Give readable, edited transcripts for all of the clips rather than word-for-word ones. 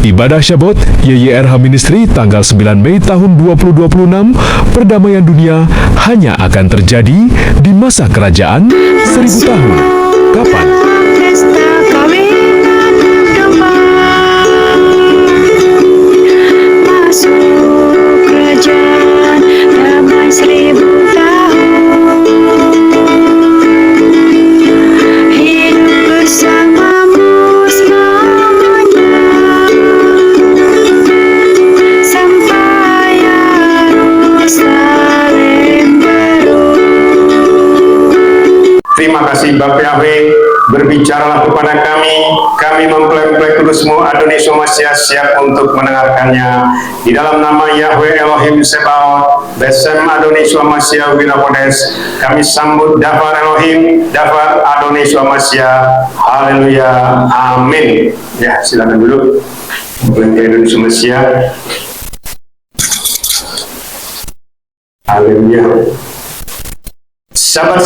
Ibadah Syabot YYRH Ministry tanggal 9 Mei tahun 2026, perdamaian dunia hanya akan terjadi di masa kerajaan 1000 tahun. Kapan? Terima kasih Bapak Yahweh, berbicaralah kepada kami mempelai kudus-Mu Adonai Masya siap untuk mendengarkannya. Di dalam nama Yahweh Elohim Sebaot, Besem Adonai Masya Wirapodes, kami sambut Dafar Elohim, Dafar Adonai Masya, haleluya, amin. Ya, silakan duduk. Mempelai Adonai Masya. Haleluya. Sahabat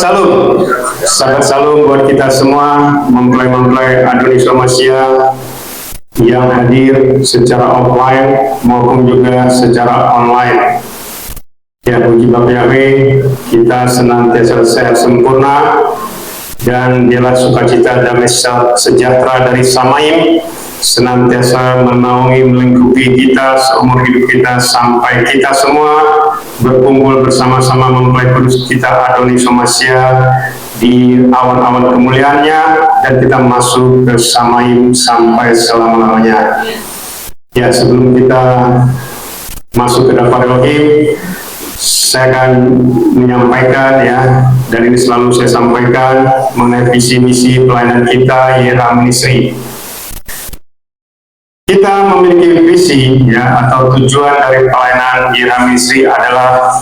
Salum buat kita semua, mempelai Adonai Masya yang hadir secara offline maupun juga secara online. Ya, puji Bapak Yahweh, kita senantiasa sehat sempurna dan biarlah sukacita damai sejahtera dari Samaim senantiasa menaungi melingkupi kita seumur hidup kita sampai kita semua berkumpul bersama-sama mempelai kudus kita Adonai Masya di awan-awan kemuliaannya dan kita masuk ke Samaim sampai selama-lamanya. Ya, sebelum kita masuk ke Dafar Elohim, saya akan menyampaikan ya, dan ini selalu saya sampaikan mengenai visi misi pelayanan kita YYRH Ministry. Kita memiliki visi ya, atau tujuan dari pelayanan YYRH Ministry adalah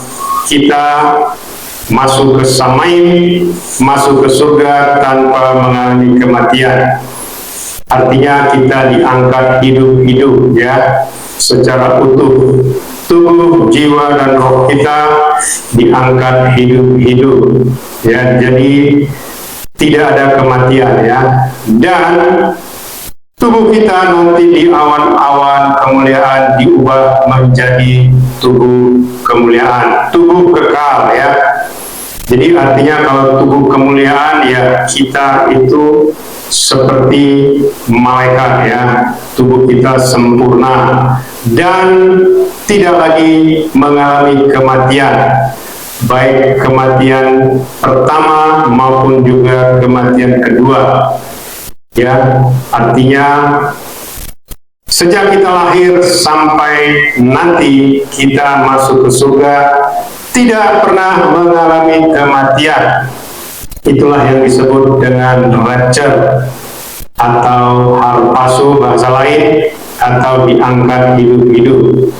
kita masuk ke Samaim, masuk ke surga tanpa mengalami kematian. Artinya kita diangkat hidup-hidup ya, secara utuh. Tubuh, jiwa, dan roh kita diangkat hidup-hidup ya, jadi tidak ada kematian ya. Dan tubuh kita nanti di awan-awan kemuliaan diubah menjadi tubuh kemuliaan, tubuh kekal ya. Jadi artinya kalau tubuh kemuliaan ya, kita itu seperti malaikat ya, tubuh kita sempurna dan tidak lagi mengalami kematian, baik kematian pertama maupun juga kematian kedua. Ya, artinya sejak kita lahir sampai nanti kita masuk ke surga tidak pernah mengalami kematian. Itulah yang disebut dengan rapture atau harpazo bahasa lain, atau diangkat hidup-hidup.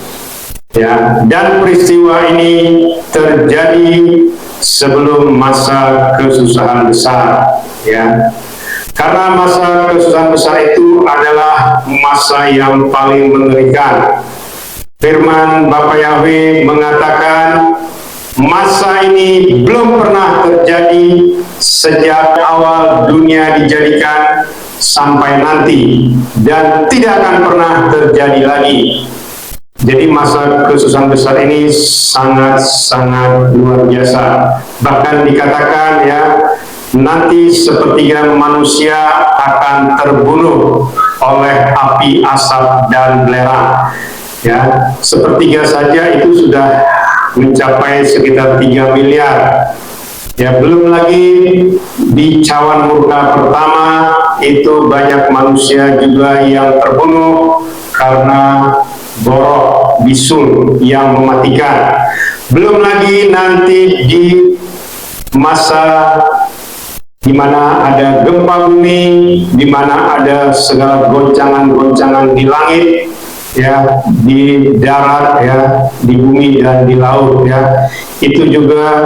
Ya, dan peristiwa ini terjadi sebelum masa kesusahan besar ya. Karena masa kesusahan besar itu adalah masa yang paling mengerikan. Firman Bapak Yahweh mengatakan, masa ini belum pernah terjadi sejak awal dunia dijadikan sampai nanti, dan tidak akan pernah terjadi lagi. Jadi masa kesusahan besar ini sangat-sangat luar biasa. Bahkan dikatakan ya, nanti sepertiga manusia akan terbunuh oleh api, asap, dan belerang. Ya, sepertiga saja itu sudah mencapai sekitar 3 miliar. Ya, belum lagi di cawan murka pertama itu banyak manusia juga yang terbunuh karena borok bisul yang mematikan. Belum lagi nanti di masa di mana ada gempa bumi, di mana ada segala goncangan-goncangan di langit, ya, di darat, ya, di bumi dan di laut, ya, itu juga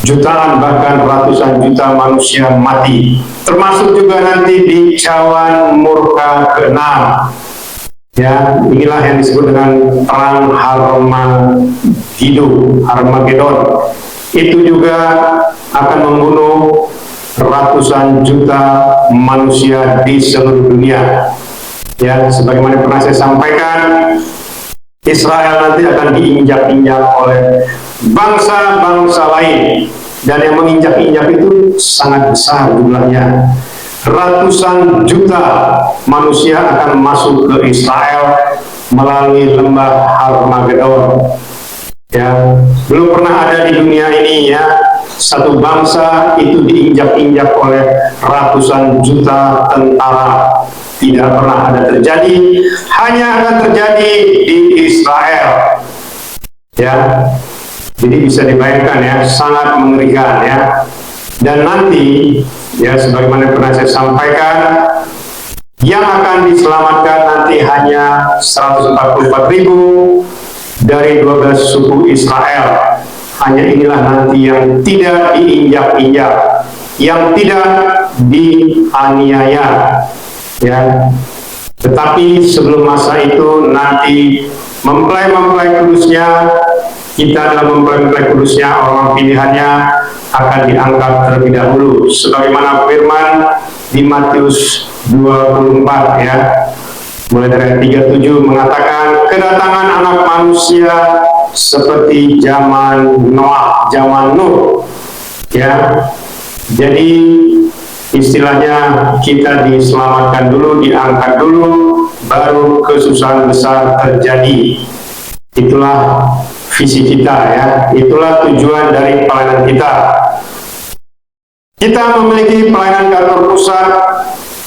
jutaan bahkan ratusan juta manusia mati. Termasuk juga nanti di cawan murka ke-6. Ya, inilah yang disebut dengan perang Harmagedon. Itu juga akan membunuh ratusan juta manusia di seluruh dunia. Ya, sebagaimana pernah saya sampaikan, Israel nanti akan diinjak-injak oleh bangsa-bangsa lain, dan yang menginjak-injak itu sangat besar jumlahnya. Ratusan juta manusia akan masuk ke Israel melalui lembah Harmagedon. Ya, belum pernah ada di dunia ini ya satu bangsa itu diinjak-injak oleh ratusan juta tentara. Tidak pernah ada terjadi, hanya akan terjadi di Israel. Ya, jadi bisa dibayangkan ya, sangat mengerikan ya. Dan nanti ya, sebagaimana pernah saya sampaikan, yang akan diselamatkan nanti hanya 144.000 dari 12 suku Israel. Hanya inilah nanti yang tidak diinjak-injak, yang tidak dianiaya. Ya, tetapi sebelum masa itu nanti mempelai-mempelai kudusnya, kita dalam mempelai-mempelai kudusnya, orang pilihannya akan diangkat terlebih dahulu, sebagaimana firman di Matius 24 ya, mulai dari ayat 37 mengatakan, kedatangan anak manusia seperti zaman Noah, zaman Nuh ya. Jadi istilahnya kita diselamatkan dulu, diangkat dulu, baru kesusahan besar terjadi. Itulah visi kita ya, itulah tujuan dari pelayanan kita. Kita memiliki pelayanan kantor pusat,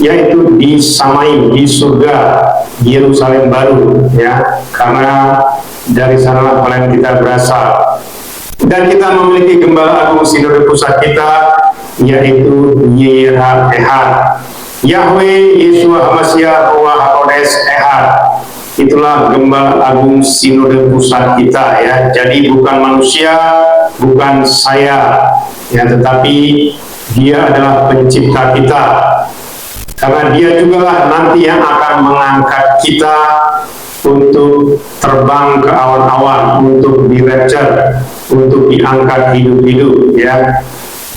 yaitu di Samai, di surga, Yerusalem baru ya, karena dari sanalah pelayanan kita berasal. Dan kita memiliki gembala agung sinode pusat kita, yaitu YHWH, Yahweh Yeshua Hamashiach Ruach HaKodes Ehad. Itulah gembala agung sinode pusat kita ya. Jadi bukan manusia, bukan saya ya, tetapi dia adalah pencipta kita. Karena dia jugalah nanti yang akan mengangkat kita untuk terbang ke awan-awan, untuk di-rapture, untuk diangkat hidup-hidup ya.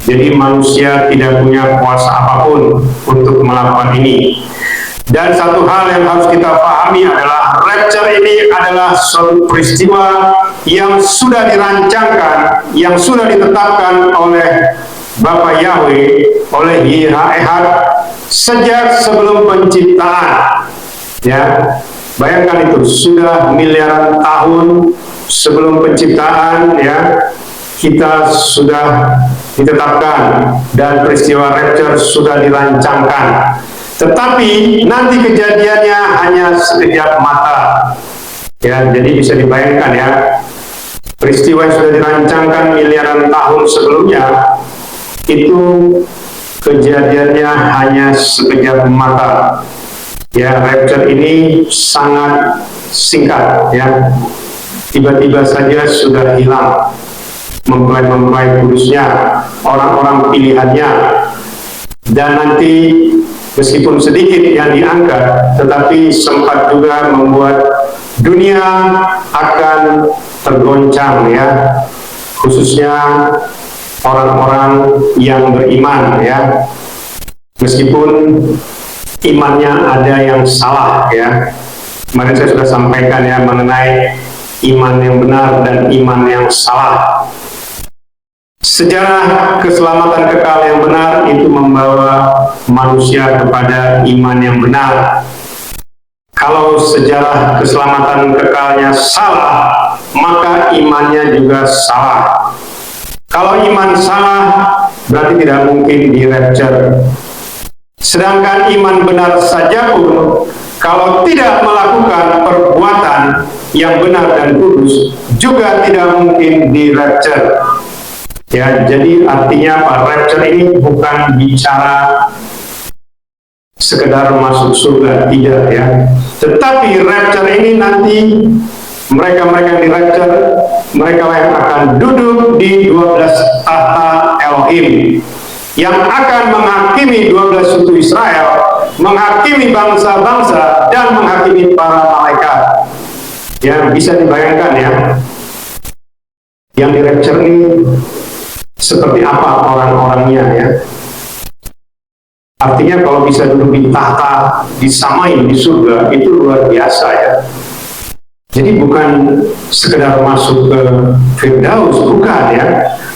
Jadi manusia tidak punya kuasa apapun untuk melakukan ini. Dan satu hal yang harus kita pahami adalah rapture ini adalah suatu peristiwa yang sudah dirancangkan, yang sudah ditetapkan oleh Bapa Yahweh, oleh YHWH sejak sebelum penciptaan. Ya, bayangkan itu, sudah miliaran tahun sebelum penciptaan ya, kita sudah ditetapkan dan peristiwa rapture sudah dirancangkan. Tetapi nanti kejadiannya hanya sekejap mata. Ya, jadi bisa dibayangkan ya, peristiwa yang sudah dirancangkan miliaran tahun sebelumnya itu kejadiannya hanya sekejap mata. Ya, rapture ini sangat singkat ya. Tiba-tiba saja sudah hilang mempelai-mempelai kudusnya, orang-orang pilihannya, dan nanti meskipun sedikit yang diangkat, tetapi sempat juga membuat dunia akan tergoncang ya, khususnya orang-orang yang beriman ya, meskipun imannya ada yang salah ya. Kemarin saya sudah sampaikan ya mengenai iman yang benar dan iman yang salah. Sejarah keselamatan kekal yang benar itu membawa manusia kepada iman yang benar. Kalau sejarah keselamatan kekalnya salah, maka imannya juga salah. Kalau iman salah, berarti tidak mungkin di rapture. Sedangkan iman benar saja pun, kalau tidak melakukan perbuatan yang benar dan kudus, juga tidak mungkin di rapture. Ya, jadi artinya Pak, rapture ini bukan bicara sekedar masuk surga, tidak ya. Tetapi rapture ini nanti mereka-mereka yang di rapture, mereka yang akan duduk di 12 tahta Elohim, yang akan menghakimi 12 suku Israel, menghakimi bangsa-bangsa, dan menghakimi para malaikat. Ya, bisa dibayangkan ya, yang di rapture ini seperti apa orang-orangnya ya. Artinya kalau bisa duduk di tahta disamain di surga, itu luar biasa ya. Jadi bukan sekedar masuk ke Firdaus, bukan ya.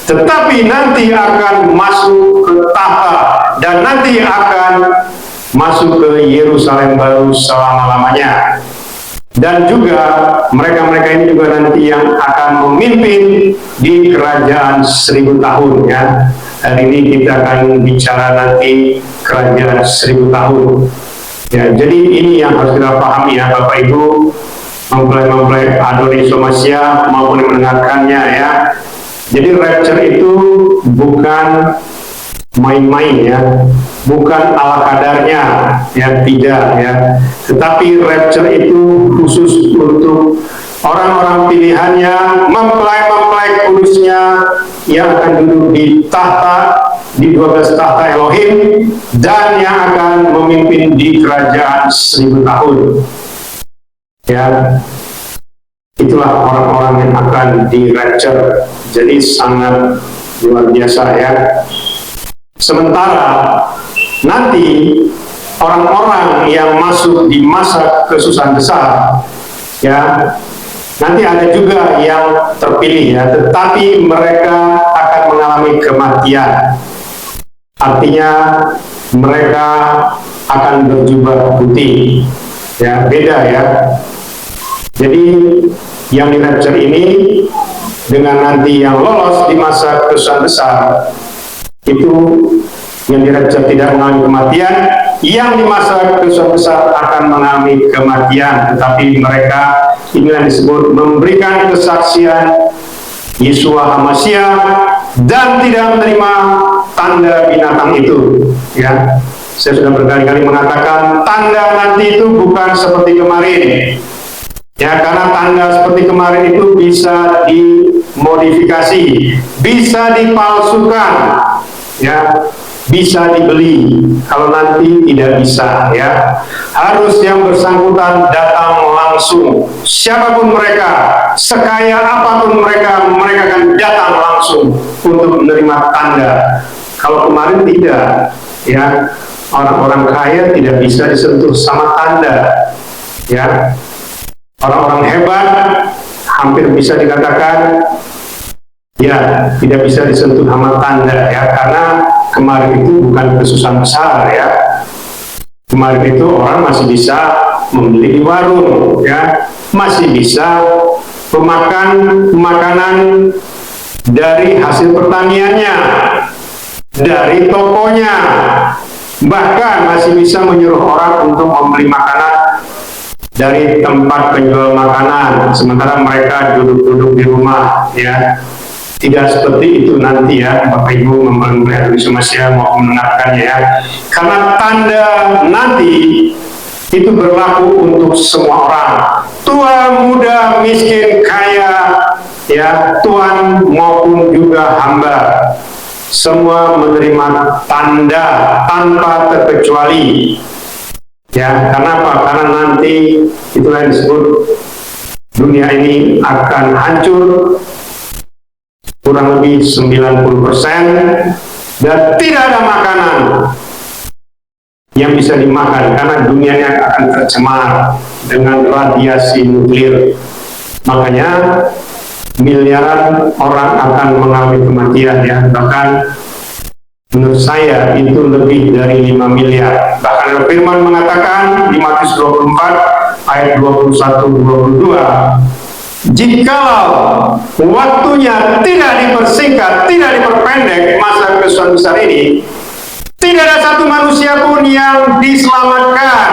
Tetapi nanti akan masuk ke tahta dan nanti akan masuk ke Yerusalem baru selama-lamanya. Dan juga mereka-mereka ini juga nanti yang akan memimpin di kerajaan 1000 tahun ya. Hari ini kita akan bicara nanti kerajaan 1000 tahun. Ya, jadi ini yang harus kita pahami ya Bapak Ibu, mempelai-mempelai Adonai Somasia maupun yang mendengarkannya ya. Jadi rapture itu bukan main-main ya, bukan ala kadarnya ya, tidak ya. Tetapi rapture itu khusus untuk orang-orang pilihannya, mempelai-mempelai kudusnya yang akan duduk di tahta, di 12 tahta Elohim, dan yang akan memimpin di kerajaan 1000 tahun ya. Itulah orang-orang yang akan di rapture. Jadi sangat luar biasa ya. Sementara nanti orang-orang yang masuk di masa kesusahan besar ya, nanti ada juga yang terpilih ya, tetapi mereka akan mengalami kematian. Artinya mereka akan berjubah putih ya, beda ya. Jadi yang di rapture ini dengan nanti yang lolos di masa kesusahan besar, itu yang di rapture tidak mengalami kematian, yang di masa kesusahan besar akan mengalami kematian, tetapi mereka inilah disebut memberikan kesaksian Yeshua HaMashiach dan tidak menerima tanda binatang itu ya. Saya sudah berkali-kali mengatakan tanda nanti itu bukan seperti kemarin ya, karena tanda seperti kemarin itu bisa dimodifikasi, bisa dipalsukan ya, bisa dibeli. Kalau nanti tidak bisa ya, harus yang bersangkutan datang langsung, siapapun mereka, sekaya apapun mereka, mereka akan datang langsung untuk menerima tanda. Kalau kemarin tidak ya, orang-orang kaya tidak bisa disentuh sama tanda ya. Orang-orang hebat hampir bisa dikatakan ya tidak bisa disentuh sama tanda ya, karena kemarin itu bukan kesusahan besar ya. Kemarin itu orang masih bisa membeli di warung ya, masih bisa memakan makanan dari hasil pertaniannya, dari tokonya, bahkan masih bisa menyuruh orang untuk membeli makanan dari tempat penjual makanan, sementara mereka duduk-duduk di rumah ya. Tidak seperti itu nanti ya Bapak Ibu mempelai Adonai Somasia mau mendengarkannya ya, karena tanda nanti itu berlaku untuk semua orang, tua, muda, miskin, kaya ya, tuan maupun juga hamba, semua menerima tanda tanpa terkecuali ya. Karena apa? Karena nanti itulah yang disebut dunia ini akan hancur kurang lebih 90% dan tidak ada makanan yang bisa dimakan karena dunianya akan tercemar dengan radiasi nuklir. Makanya miliaran orang akan mengalami kematian ya, bahkan menurut saya itu lebih dari 5 miliar. Bahkan firman mengatakan di Matius 24 ayat 21-22, jikalau waktunya tidak dipersingkat, tidak diperpendek masa kesusahan besar ini, tidak ada satu manusia pun yang diselamatkan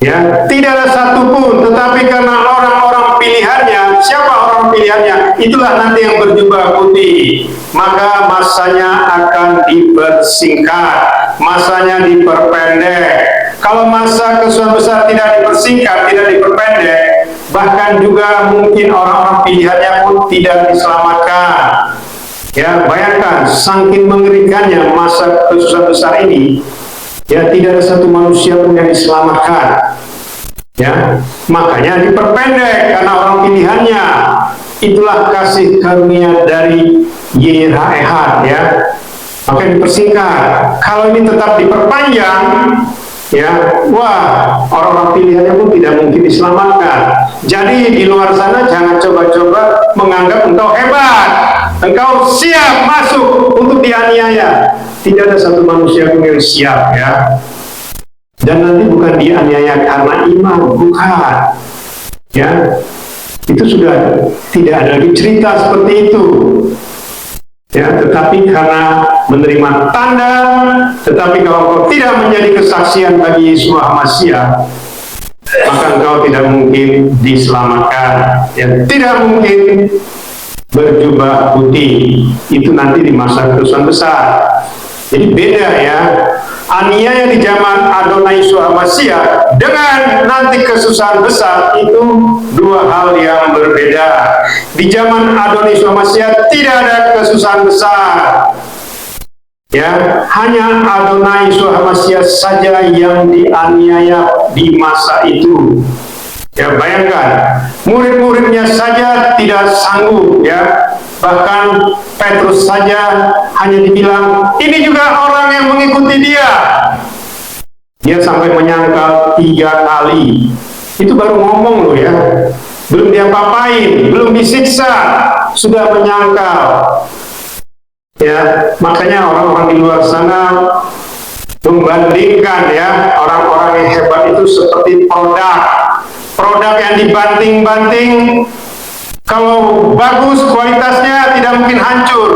ya, tidak ada satu pun. Tetapi karena orang-orang pilihannya, siapa orang pilihannya? Itulah nanti yang berjubah putih, maka masanya akan dipersingkat, masanya diperpendek. Kalau masa kesusahan besar tidak dipersingkat, tidak diperpendek, bahkan juga mungkin orang-orang pilihannya pun tidak diselamatkan ya. Bayangkan saking mengerikannya masa kesusahan besar ini ya, tidak ada satu manusia pun yang diselamatkan ya. Makanya diperpendek karena orang pilihannya. Itulah kasih karunia dari YHWH ya. Maka dipersingkat. Kalau ini tetap diperpanjang, ya, wah, orang-orang pilihannya pun tidak mungkin diselamatkan. Jadi di luar sana jangan coba-coba menganggap engkau hebat, engkau siap masuk untuk dianiaya. Tidak ada satu manusia pun yang siap, ya. Dan nanti bukan dianiaya karena iman, bukan, ya. Itu sudah tidak ada lagi cerita seperti itu, ya. Tetapi karena menerima tanda, tetapi kalau engkau tidak menjadi kesaksian bagi Yesus Masiah, maka engkau tidak mungkin diselamatkan, ya. Tidak mungkin berjubah putih, itu nanti di masa kerusuhan besar. Jadi beda, ya, aniaya di zaman Adonai Yesus Masiah dengan nanti kesusahan besar itu dua hal yang berbeda. Di zaman Adonai Yesus Masiah tidak ada kesusahan besar, ya, hanya Adonai Yesus Masiah saja yang dianiaya di masa itu. Ya, bayangkan, murid-muridnya saja tidak sanggup, ya. Bahkan Petrus saja hanya dibilang, ini juga orang yang mengikuti dia. Dia sampai menyangkal 3 kali. Itu baru ngomong loh, ya. Belum diapa-apain, belum disiksa, sudah menyangkal. Ya, makanya orang-orang di luar sana membandingkan, ya, orang-orang yang hebat itu seperti produk yang dibanting-banting, kalau bagus kualitasnya tidak mungkin hancur.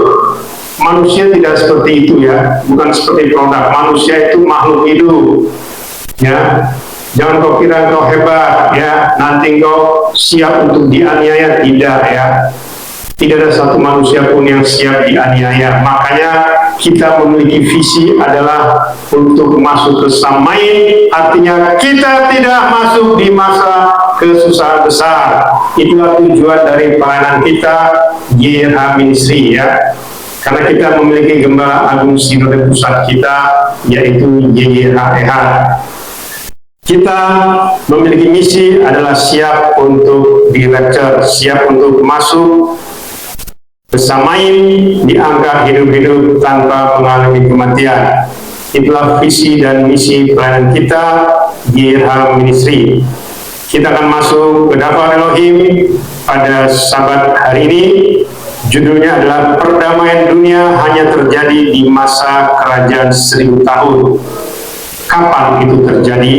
Manusia tidak seperti itu, ya, bukan seperti produk. Manusia itu makhluk hidup, ya. Jangan kau kira kau hebat, ya, nanti kau siap untuk dianiaya, tidak, ya. Tidak ada satu manusia pun yang siap dianiaya. Makanya kita memiliki visi adalah untuk masuk ke Samain, artinya kita tidak masuk di masa kesusahan besar. Itulah tujuan dari pelayanan kita, YRH Ministry, ya. Karena kita memiliki Gembala Agung Sinode Pusat kita, yaitu YYHEH. Kita memiliki misi adalah siap untuk di-rapture, siap untuk masuk bersamain diangkat hidup-hidup tanpa mengalami kematian. Itulah visi dan misi pelayanan kita di YRH Ministry. Kita akan masuk ke Daftar Elohim pada Sabat hari ini. Judulnya adalah Perdamaian Dunia Hanya Terjadi di Masa Kerajaan 1000 Tahun. Kapan itu terjadi?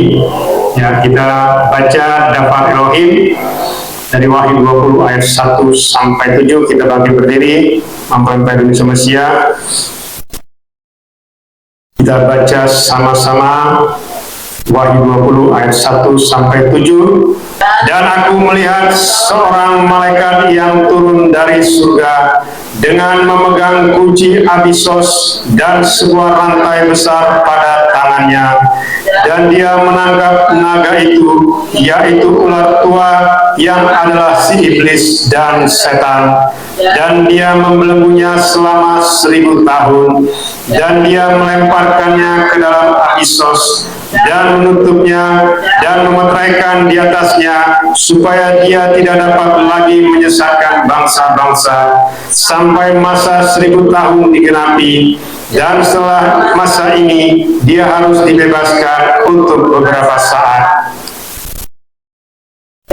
Ya, kita baca Daftar Elohim dari Wahyu 20 ayat 1 sampai 7. Kita bangkit berdiri, mempelai Indonesia Mesiah. Kita baca sama-sama Wahyu 20 ayat 1 sampai 7. Dan aku melihat seorang malaikat yang turun dari surga dengan memegang kunci Abisos dan sebuah rantai besar pada tangannya. Dan dia menangkap naga itu, yaitu ular tua yang adalah si iblis dan setan. Dan dia membelenggunya selama 1000 tahun. Dan dia melemparkannya ke dalam Abisos dan menutupnya dan memeteraikan di atasnya, supaya dia tidak dapat lagi menyesatkan bangsa-bangsa sampai masa 1000 tahun digenapi. Dan setelah masa ini dia harus dibebaskan untuk beberapa saat.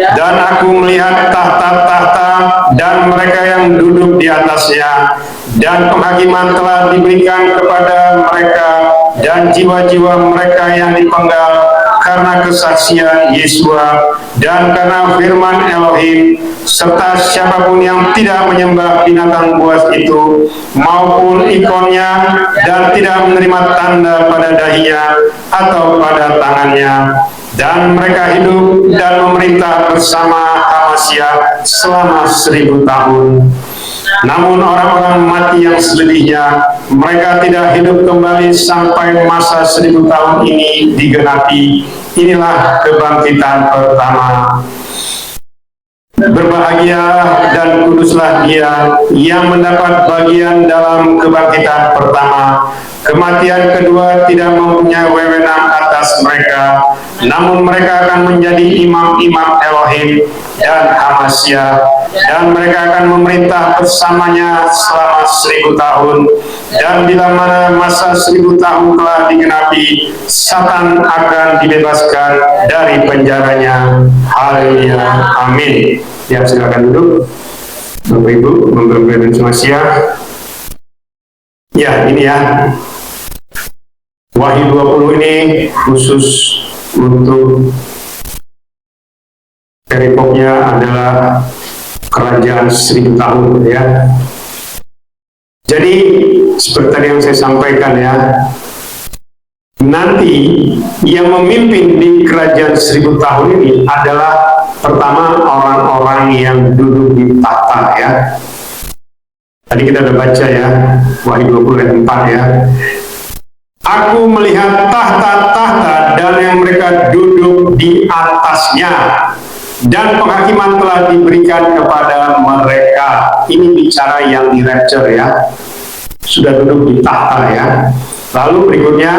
Dan aku melihat tahta-tahta dan mereka yang duduk di atasnya, dan penghakiman telah diberikan kepada mereka, dan jiwa-jiwa mereka yang dipenggal karena kesaksian Yesua dan karena firman Elohim, serta siapapun yang tidak menyembah binatang buas itu maupun ikonnya, dan tidak menerima tanda pada dahinya atau pada tangannya. Dan mereka hidup dan memerintah bersama Masiah selama 1000 tahun. Namun orang-orang mati yang selebihnya, mereka tidak hidup kembali sampai masa 1000 tahun ini digenapi. Inilah kebangkitan pertama. Berbahagia dan kuduslah dia yang mendapat bagian dalam kebangkitan pertama. Kematian kedua tidak mempunyai wewenang atas mereka, namun mereka akan menjadi imam-imam Elohim dan Masiah, dan mereka akan memerintah bersamanya selama 1000 tahun. Dan bila mana masa 1000 tahun telah digenapi, Satan akan dibebaskan dari penjaranya. Haleluya, amin. Ya, silakan duduk, Bapak Ibu, memberi Masiah. Ya, ini ya, Wahyu 20 ini khusus untuk perikopnya adalah kerajaan 1000 tahun ya. Jadi seperti tadi yang saya sampaikan ya, nanti yang memimpin di kerajaan 1000 tahun ini adalah pertama orang-orang yang duduk di tahta ya. Tadi kita sudah baca ya, Wahyu 20 ayat 4 ya. Aku melihat tahta-tahta dan yang mereka duduk di atasnya, dan penghakiman telah diberikan kepada mereka. Ini bicara yang di rapture ya, sudah duduk di tahta ya. Lalu berikutnya,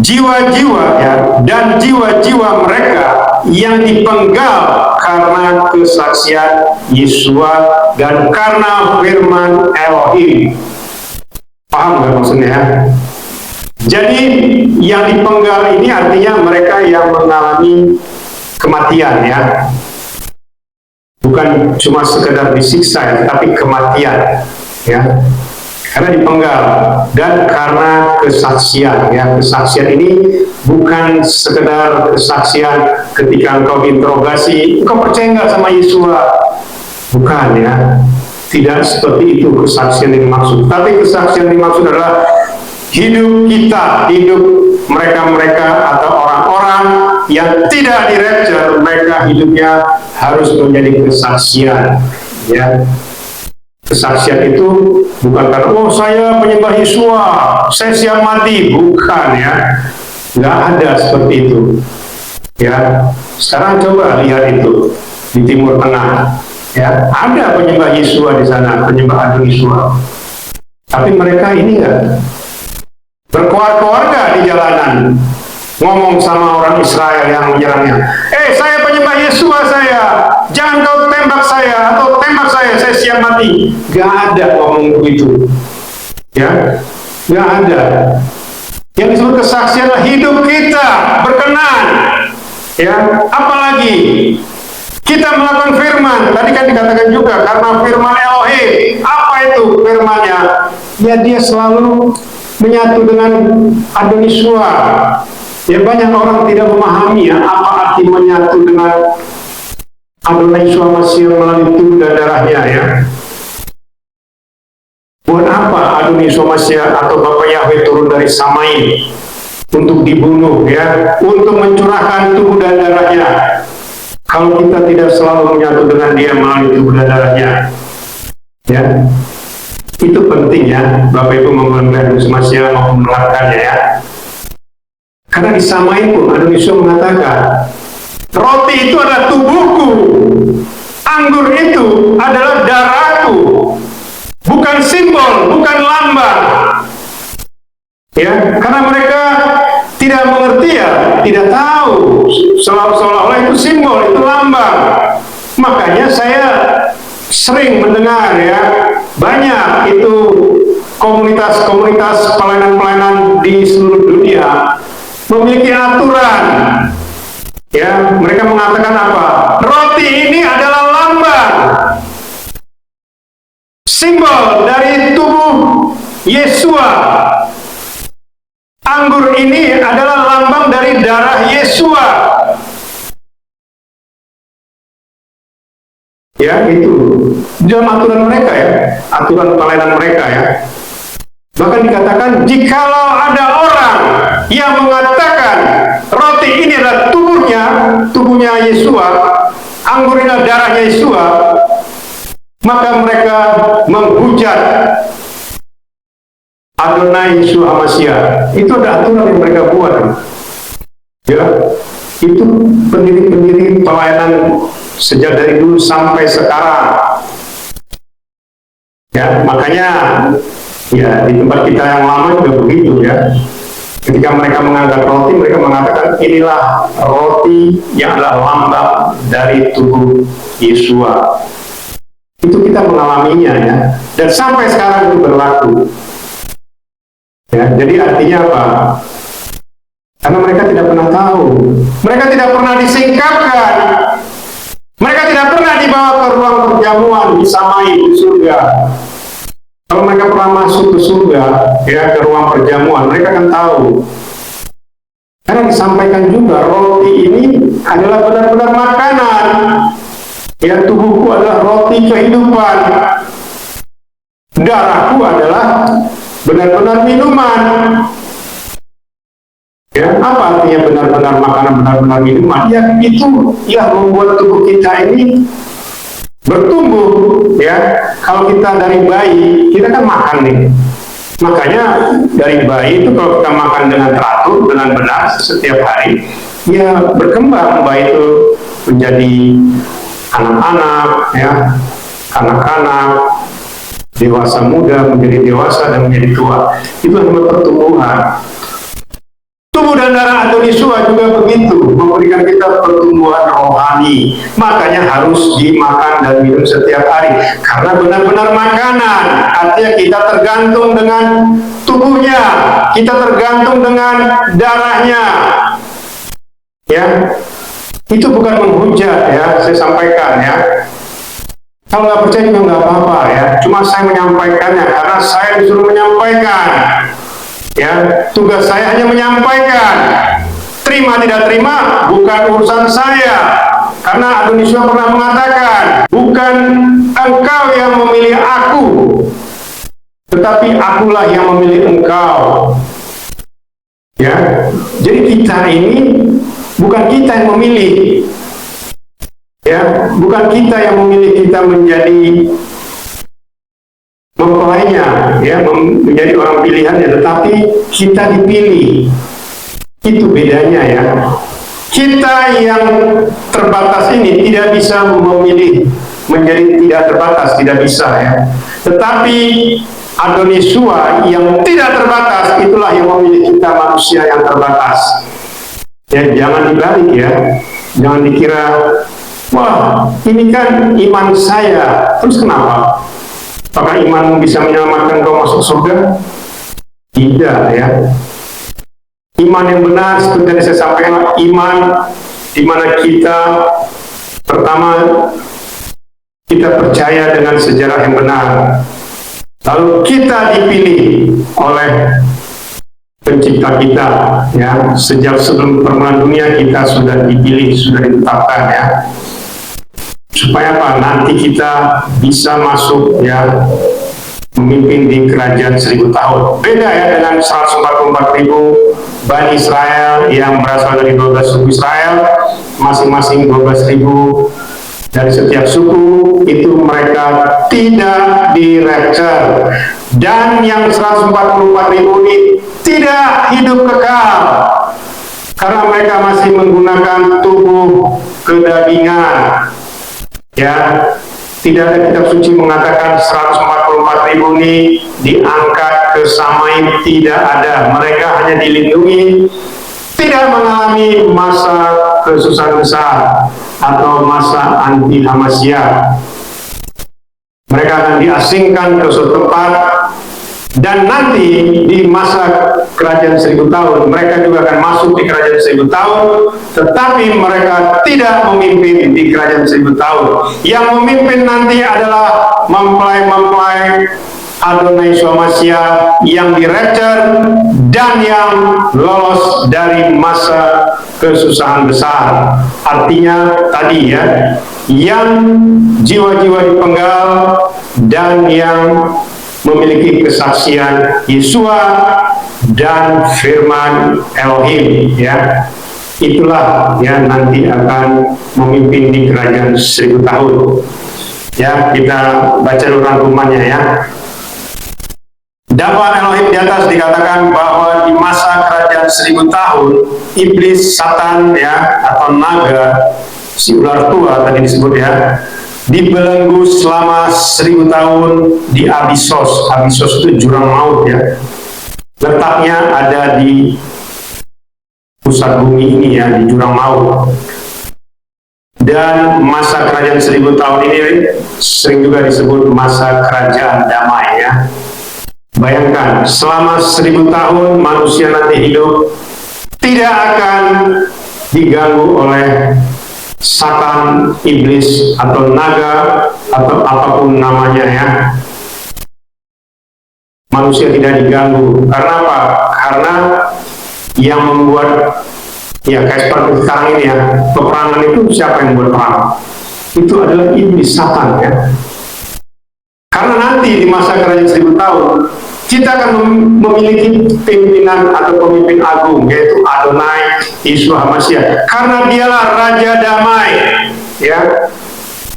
jiwa-jiwa ya, dan jiwa-jiwa mereka yang dipenggal karena kesaksian Yesua dan karena firman Elohim. Paham nggak maksudnya ya? Jadi yang dipenggal ini artinya mereka yang mengalami kematian ya, bukan cuma sekedar disiksa ya, tapi kematian ya, karena dipenggal dan karena kesaksian ya. Kesaksian ini bukan sekedar kesaksian ketika engkau diinterogasi, engkau percaya nggak sama Yesua, bukan ya, tidak seperti itu kesaksian yang dimaksud. Tapi kesaksian yang dimaksud adalah hidup kita, hidup mereka-mereka atau orang-orang yang tidak di rapture, mereka hidupnya harus menjadi kesaksian ya. Kesaksian itu bukan karena oh saya penyembah Yesua, saya siap mati, bukan ya, nggak ada seperti itu ya. Sekarang coba lihat itu di Timur Tengah ya, ada penyembah Yesua di sana, penyembah Adon Yesua, tapi mereka ini enggak berkeluarga di jalanan, ngomong sama orang Israel yang menyerangnya, saya penyembah Yesua, saya jangan kau tembak saya, atau tembak saya siap mati. Gak ada ngomong begitu ya, gak ada. Yang disebut kesaksian adalah hidup kita berkenan ya. Apalagi kita melakukan firman, tadi kan dikatakan juga karena firman Elohim. Apa itu firmannya? Ya, dia selalu menyatu dengan Adon Yesua. Ya, banyak orang tidak memahami ya, apa arti menyatu dengan Adon Yesua Masih melalui tubuh dan darahnya ya. Buat apa Adon Yesua Masih atau Bapa Yahweh turun dari Samai untuk dibunuh ya, untuk mencurahkan tubuh dan darahnya, kalau kita tidak selalu menyatu dengan dia melalui tubuh dan darahnya ya. Itu penting ya, Bapak Ibu mengenai Masih mau menerapkannya ya. Karena di Samai pun Adon Yesua mengatakan, roti itu adalah tubuhku, anggur itu adalah darahku, bukan simbol, bukan lambang ya. Karena mereka tidak mengerti ya, tidak tahu, seolah-olah itu simbol, itu lambang. Makanya saya sering mendengar ya, banyak itu komunitas-komunitas pelayanan-pelayanan di seluruh dunia memiliki aturan ya. Mereka mengatakan apa? Roti ini adalah lambang, simbol dari tubuh Yesua. Anggur ini adalah lambang dari darah Yesua ya. Itu dalam aturan mereka ya, aturan pelayanan mereka ya. Bahkan dikatakan, jikalau ada orang yang mengatakan roti ini adalah tubuhnya Yesua, anggur ini adalah darahnya Yesua, maka mereka menghujat Adonai Yeshua Hamashiach. Itu ada aturan yang mereka buat ya. Itu pendiri-pendiri pelayanan sejak dari dulu sampai sekarang ya. Makanya ya di tempat kita yang lama juga begitu ya. Ketika mereka mengangkat roti, mereka mengatakan inilah roti yang adalah lambang dari tubuh Yesua Itu kita mengalaminya ya, dan sampai sekarang itu berlaku. Ya, jadi artinya apa? Karena mereka tidak pernah tahu, mereka tidak pernah disingkapkan, mereka tidak pernah dibawa ke ruang perjamuan, disamai di surga. Kalau mereka pernah masuk ke surga, ya, ke ruang perjamuan, mereka akan tahu. Karena disampaikan juga, roti ini adalah benar-benar makanan. Ya, tubuhku adalah roti kehidupan. Darahku adalah benar-benar minuman. Ya, apa artinya benar-benar makanan, benar-benar minuman? Ya, itu yang membuat tubuh kita ini bertumbuh. Ya, kalau kita dari bayi, kita kan makan nih. Makanya dari bayi itu kalau kita makan dengan teratur, dengan benar setiap hari, ya berkembang. Bayi itu menjadi anak-anak, ya, anak-anak, dewasa muda, menjadi dewasa, dan menjadi tua. Itu adalah pertumbuhan. Tubuh dan darah Adonisua juga begitu, memberikan kita pertumbuhan rohani. Makanya harus dimakan dan minum setiap hari, karena benar-benar makanan. Artinya kita tergantung dengan tubuhnya, kita tergantung dengan darahnya. Ya, itu bukan menghujat ya, saya sampaikan ya. Kalau nggak percaya juga nggak apa-apa ya, cuma saya menyampaikannya karena saya disuruh menyampaikan. Ya, tugas saya hanya menyampaikan. Terima tidak terima bukan urusan saya. Karena Adonisua pernah mengatakan, bukan engkau yang memilih aku, tetapi akulah yang memilih engkau. Ya, jadi kita ini bukan kita yang memilih. Ya, bukan kita yang memilih kita menjadi mempelainya, ya, menjadi orang pilihannya, tetapi kita dipilih. Itu bedanya ya. Kita yang terbatas ini tidak bisa memilih menjadi tidak terbatas, tidak bisa ya. Tetapi Adonisua yang tidak terbatas, itulah yang memilih kita manusia yang terbatas. Ya, jangan dibalik ya. Jangan dikira, wah, ini kan iman saya, terus kenapa? Apakah iman bisa menyelamatkan kau masuk surga? Tidak ya. Iman yang benar seperti yang saya sampaikan, iman di mana kita pertama kita percaya dengan sejarah yang benar, lalu kita dipilih oleh pencipta kita ya. Sejak sebelum permulaan dunia kita sudah dipilih, sudah ditetapkan ya, supaya apa? Nanti kita bisa masuk ya, memimpin di kerajaan 1000 tahun. Beda ya dengan 144.000 Bani Israel yang berasal dari 12 suku Israel, masing-masing 12.000 dari setiap suku, itu mereka tidak di-rapture. Dan yang 144.000 ini tidak hidup kekal, karena mereka masih menggunakan tubuh kedagingan. Ya, tidak ada kitab suci mengatakan 144.000 ini diangkat ke samai, tidak ada. Mereka hanya dilindungi, tidak mengalami masa kesusahan besar atau masa anti Hamasya. Mereka akan diasingkan ke suatu tempat, dan nanti di masa kerajaan 1000 tahun mereka juga akan masuk di kerajaan 1000 tahun, tetapi mereka tidak memimpin di kerajaan 1000 tahun. Yang memimpin nanti adalah mempelai-mempelai Adonisua Masya yang di-rapture dan yang lolos dari masa kesusahan besar. Artinya tadi ya, yang jiwa-jiwa dipenggal dan yang memiliki kesaksian Yesua dan firman Elohim ya, itulah yang nanti akan memimpin di kerajaan 1000 tahun ya. Kita baca dulu rangkumannya ya. Dapat Elohim di atas dikatakan bahwa di masa kerajaan 1000 tahun iblis, Satan ya, atau naga, si ular tua tadi disebut ya, dibelenggu selama 1000 tahun di Abisos. Abisos itu jurang maut ya. Letaknya ada di pusat bumi ini ya, di jurang maut. Dan masa kerajaan 1000 tahun ini sering juga disebut masa kerajaan damai ya. Bayangkan, selama 1000 tahun manusia nanti hidup tidak akan diganggu oleh Satan, iblis, atau naga, atau apapun namanya ya. Manusia tidak diganggu. Karena apa? Karena yang membuat, ya kayak seperti sekarang ini ya, peperangan itu siapa yang membuat perang? Itu adalah iblis, Satan ya. Karena nanti di masa kerajaan 1000 tahun, kita akan memiliki pimpinan atau pemimpin agung, yaitu Adonai Yeshua HaMashiach. Karena dialah Raja Damai ya.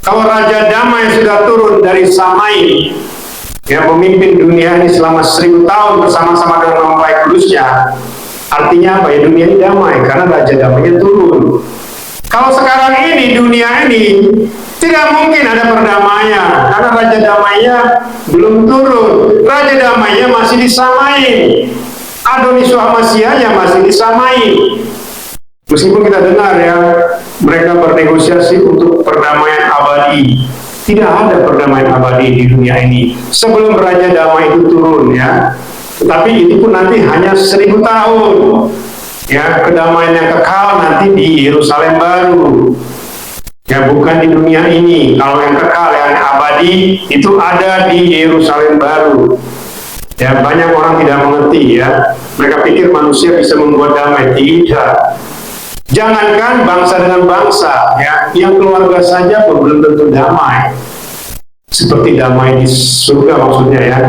Kalau Raja Damai sudah turun dari Samai, ya, memimpin dunia ini selama 1000 tahun bersama-sama dengan mempelai kudusnya, artinya apa ya? Dunia ini damai karena Raja Damainya turun. Kalau sekarang ini dunia ini tidak mungkin ada perdamaian karena Raja Damainya belum turun. Raja Damainya masih disamai, Adonai Yeshua HaMashiach masih disamai. Meskipun kita dengar ya, mereka bernegosiasi untuk perdamaian abadi. Tidak ada perdamaian abadi di dunia ini sebelum Raja Damai itu turun ya. Tetapi ini pun nanti hanya 1000 tahun ya. Kedamaian yang kekal nanti di Yerusalem baru ya, bukan di dunia ini. Kalau yang kekal, yang abadi itu ada di Yerusalem baru ya. Banyak orang tidak mengerti ya, mereka pikir manusia bisa membuat damai. Tidak. Jangankan bangsa dengan bangsa ya, yang keluarga saja pun belum tentu damai. Seperti damai di surga maksudnya ya,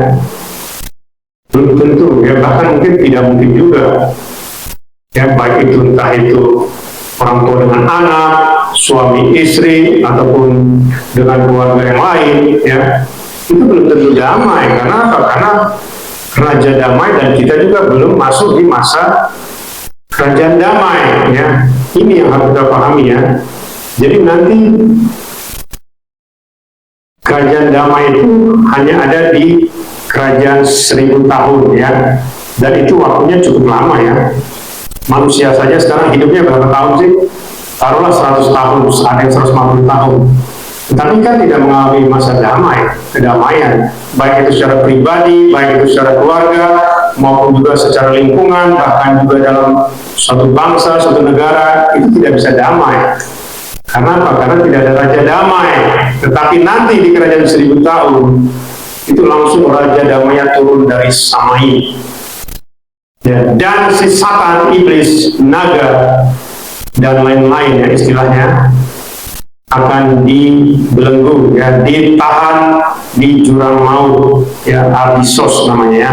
belum tentu ya, bahkan mungkin tidak mungkin juga ya, baik itu entah itu orang tua dengan anak, suami istri, ataupun dengan keluarga yang lain ya, itu belum tentu damai. Karena apa? Karena Raja Damai dan kita juga belum masuk di masa kerajaan damai ya. Ini yang harus kita pahami ya. Jadi nanti kerajaan damai itu hanya ada di kerajaan 1000 tahun ya. Dan itu waktunya cukup lama ya. Manusia saja sekarang hidupnya berapa tahun sih? Taruhlah 100 tahun, ada yang 150 tahun. Tetapi kan tidak mengalami masa damai, kedamaian. Baik itu secara pribadi, baik itu secara keluarga, maupun juga secara lingkungan, bahkan juga dalam suatu bangsa, suatu negara, itu tidak bisa damai. Karena apa? Karena tidak ada Raja Damai. Tetapi nanti di kerajaan 1000 tahun, itu langsung Raja Damainya turun dari Samai. Ya, dan si Satan, iblis, naga, dan lain-lain ya istilahnya, akan dibelenggu ya, ditahan di jurang maut ya, Abysos namanya ya.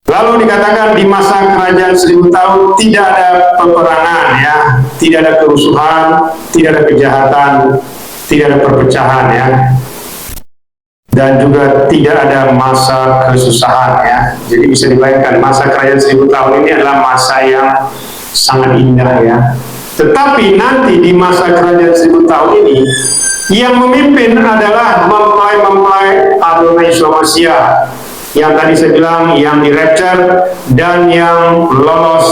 Lalu dikatakan di masa kerajaan 1000 tahun tidak ada peperangan ya, tidak ada kerusuhan, tidak ada kejahatan, tidak ada perpecahan ya, dan juga tidak ada masa kesusahan ya. Jadi bisa dibayangkan masa kerajaan 1000 tahun ini adalah masa yang sangat indah ya. Tetapi nanti di masa kerajaan 1000 tahun ini yang memimpin adalah mempelai-mempelai Adonai Yeshua HaMashiach, yang tadi saya bilang yang di rapture dan yang lolos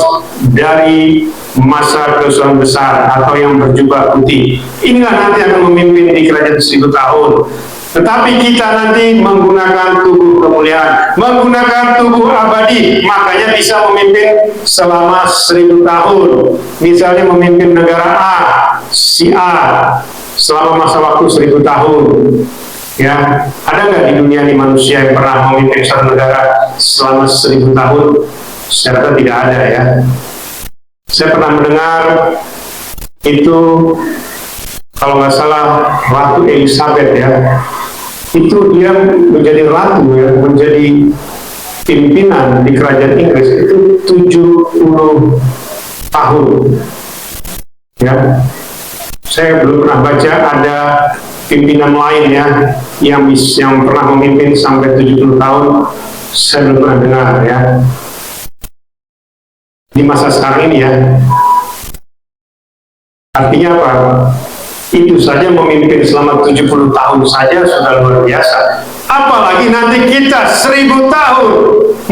dari masa kesusahan besar atau yang berjubah putih. Inilah nanti akan memimpin di kerajaan 1000 tahun. Tetapi kita nanti menggunakan tubuh kemuliaan, menggunakan tubuh abadi, makanya bisa memimpin selama 1000 tahun. Misalnya memimpin negara A, si A, selama masa waktu 1000 tahun. Ya, ada nggak di dunia ini manusia yang pernah memimpin suatu negara selama 1000 tahun? Saya rasa tidak ada ya. Saya pernah mendengar itu, kalau nggak salah, Ratu Elizabeth ya, itu dia menjadi ratu ya, menjadi pimpinan di kerajaan Inggris itu 70 tahun ya. Saya belum pernah baca ada pimpinan lain ya yang pernah memimpin sampai 70 tahun. Saya belum pernah dengar ya di masa sekarang ini ya. Artinya apa? Itu saja memimpin selama 70 tahun saja sudah luar biasa. Apalagi nanti kita 1000 tahun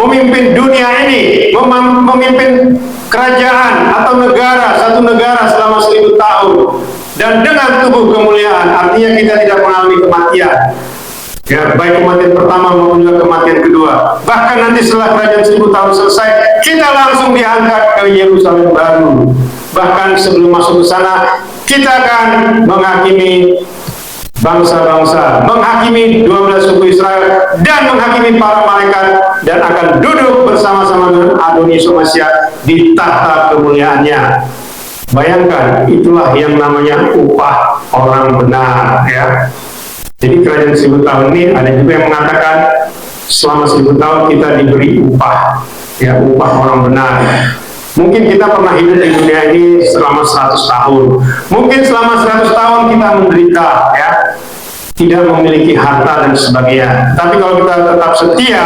memimpin dunia ini, memimpin kerajaan atau negara, satu negara selama 1000 tahun. tahun, dan dengan tubuh kemuliaan, artinya kita tidak mengalami kematian. Ya, baik kematian pertama maupun juga kematian kedua. Bahkan nanti setelah kerajaan 1000 tahun selesai, kita langsung diangkat ke Yerusalem baru. Bahkan sebelum masuk ke sana, kita akan menghakimi bangsa-bangsa, menghakimi 12 suku Israel, dan menghakimi para malaikat, dan akan duduk bersama-sama dengan Adonis Mesias di tahta kemuliaannya. Bayangkan, itulah yang namanya upah orang benar, ya. Jadi kerajaan 1000 tahun ini ada juga yang mengatakan selama 1000 tahun kita diberi upah, ya, upah orang benar. Mungkin kita pernah hidup di dunia ini selama 100 tahun. Mungkin selama 100 tahun kita menderita, ya, tidak memiliki harta dan sebagainya. Tapi kalau kita tetap setia,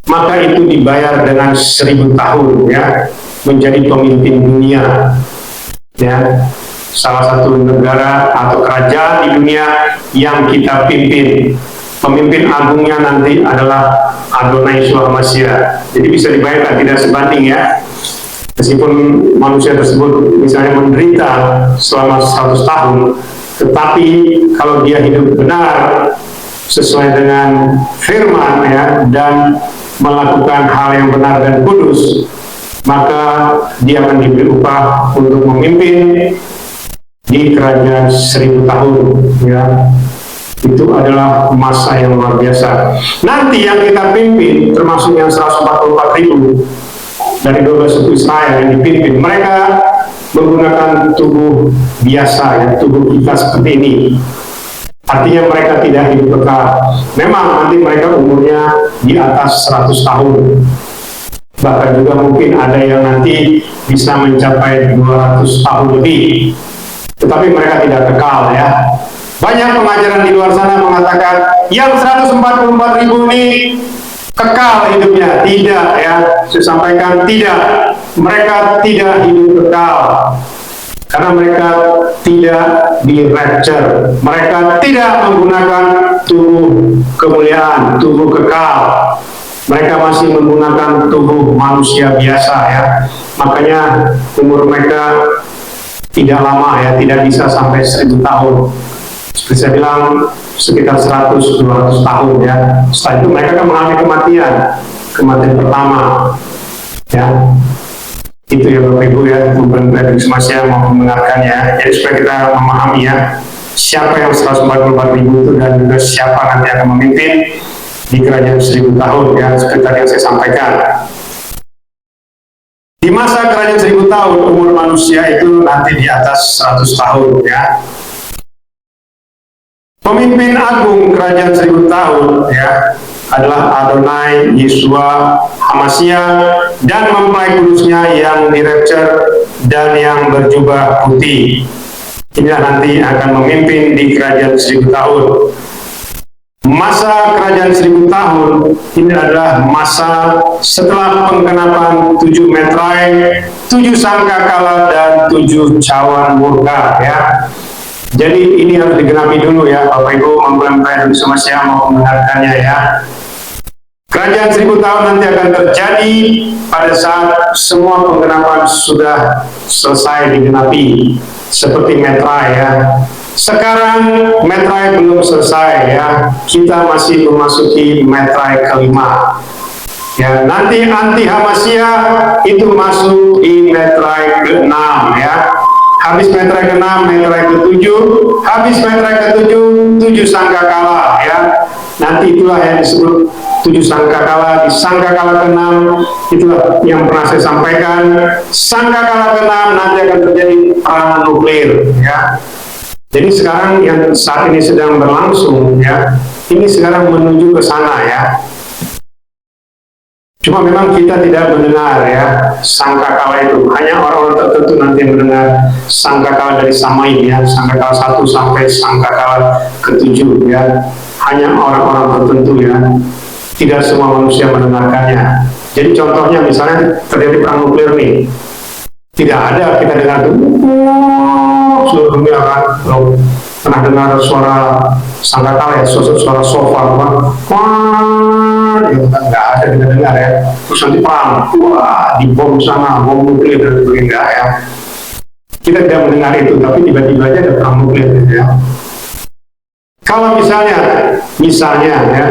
maka itu dibayar dengan 1000 tahun, ya, menjadi pemimpin dunia, ya. Salah satu negara atau kerajaan di dunia yang kita pimpin. Pemimpin agungnya nanti adalah Adonai Mesias. Jadi bisa dibayangkan, tidak sebanding, ya. Meskipun manusia tersebut misalnya menderita selama 100 tahun, tetapi kalau dia hidup benar sesuai dengan firman, ya, dan melakukan hal yang benar dan kudus, maka dia akan diberi upah untuk memimpin di kerajaan 1000 tahun, ya. Itu adalah masa yang luar biasa. Nanti yang kita pimpin, termasuk yang 144.000 dari 12 suku Israel yang dipimpin, mereka menggunakan tubuh biasa, ya, tubuh kita seperti ini. Artinya mereka tidak hidup kekal. Memang nanti mereka umurnya di atas 100 tahun. Bahkan juga mungkin ada yang nanti bisa mencapai 200 tahun lebih. Tetapi mereka tidak kekal, ya. Banyak pengajaran di luar sana mengatakan yang 144.000 ini kekal hidupnya. Tidak, ya. Saya sampaikan tidak. Mereka tidak hidup kekal. Karena mereka tidak di rapture. Mereka tidak menggunakan tubuh kemuliaan, tubuh kekal. Mereka masih menggunakan tubuh manusia biasa, ya. Makanya umur mereka tidak lama, ya, tidak bisa sampai 1000 tahun. Seperti saya bilang, sekitar 100-200 tahun, ya. Setelah itu mereka akan mengalami kematian pertama, ya. Itu ya Bapak Ibu, ya, mempelajari semasa mau mendengarkannya. Jadi supaya kita memahami, ya, siapa yang 144.000 itu dan juga siapa nanti akan memimpin di kerajaan 1000 tahun, ya, seperti tadi yang saya sampaikan. Di masa kerajaan 1000 tahun, umur manusia itu nanti di atas 100 tahun, ya. Pemimpin agung kerajaan 1000 tahun, ya, adalah Adonai Yeshua Hamasiah dan mempelai kudusnya yang di rapture dan yang berjubah putih. Inilah nanti akan memimpin di kerajaan 1000 tahun. Masa kerajaan 1000 tahun ini adalah masa setelah penggenapan 7 metrai, 7 sangkakala, dan 7 cawan murka, ya. Jadi ini harus digenapi dulu, ya, Bapak Ibu mempelai sama saya mau mendengarkannya, ya. Kerajaan 1000 tahun nanti akan terjadi pada saat semua penggenapan sudah selesai digenapi, seperti metrai, ya. Sekarang metrai belum selesai, ya. Kita masih memasuki metrai kelima, ya. Nanti anti Hamasiah itu masuk di metrai ke-6, ya. Habis metrai ke-6, metrai ke-7, habis metrai ke-7, 7 sangkakala, ya. Nanti itulah yang disebut 7 sangkakala. Di sangkakala ke-6 itulah yang pernah saya sampaikan. Sangkakala ke-6 nanti akan terjadi perang nuklir, ya. Jadi sekarang yang saat ini sedang berlangsung, ya, ini sekarang menuju ke sana, ya. Cuma memang kita tidak mendengar, ya, sangkakala itu. Hanya orang-orang tertentu nanti mendengar sangkakala dari Samain, ya, sangkakala 1 sampai sangkakala ke-7, ya. Hanya orang-orang tertentu, ya. Tidak semua manusia mendengarkannya. Jadi contohnya misalnya terjadi perang nuklir nih. Tidak ada kita dengar seluruh dunia, kan. Kalau pernah dengar suara sangkakala, ya, suara sofa, kan. Wah, itu kan nggak ada kita dengar, ya. Terus nanti perang, wah, di bom sana, bom nuklir dan sebagainya, ya. kita tidak mendengar itu, tapi tiba-tiba aja ada perang nuklir gitu ya. Kalau misalnya ya,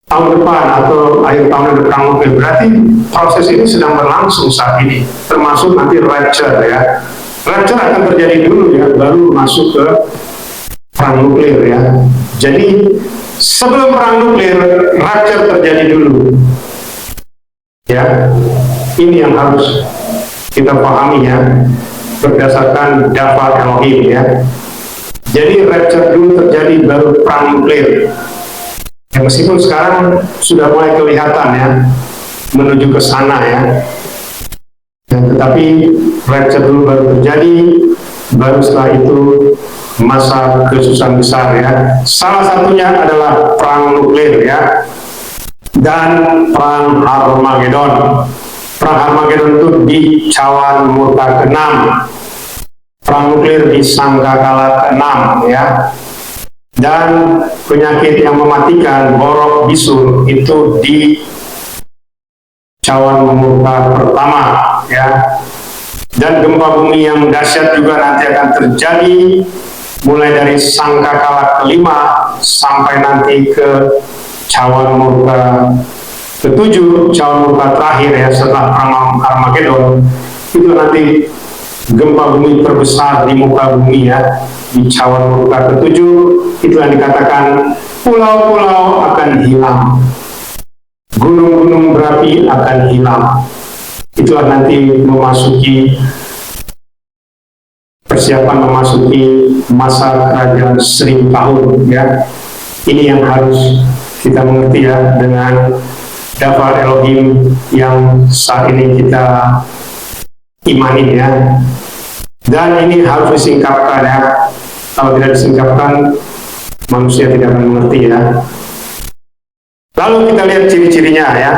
tahun depan atau akhir tahun ada perang nuklir, berarti proses ini sedang berlangsung saat ini, termasuk nanti rapture ya. Rapture akan terjadi dulu ya, baru masuk ke perang nuklir ya. Jadi sebelum perang nuklir, rapture terjadi dulu ya. Ini yang harus kita pahami ya, berdasarkan Dafar Elohim ya. Jadi rapture dulu terjadi, baru perang nuklir. Ya, meskipun sekarang sudah mulai kelihatan ya, menuju ke sana ya. Tetapi rapture dulu baru terjadi, baru setelah itu masa kesusahan besar ya. Salah satunya adalah perang nuklir ya, dan perang Harmagedon. Perang Harmagedon itu di cawan murka ke-6, perang nuklir di sangkakala ke-6 ya, dan penyakit yang mematikan borok bisul itu di cawan murka pertama ya, dan gempa bumi yang dahsyat juga nanti akan terjadi mulai dari sangkakala ke-5 sampai nanti ke cawan murka ke-7, cawan murka terakhir ya setelah perang Armageddon. Itu nanti gempa bumi terbesar di muka bumi ya, di cawan murka ke-7. Itu yang dikatakan pulau-pulau akan hilang, gunung-gunung berapi akan hilang. Itulah nanti memasuki persiapan memasuki masa kerajaan 1000 tahun ya. Ini yang harus kita mengerti ya, dengan Dafar Elohim yang saat ini kita imani ya. Dan ini harus disingkapkan ya. Kalau tidak disingkapkan, manusia tidak akan mengerti ya. Lalu kita lihat ciri-cirinya ya.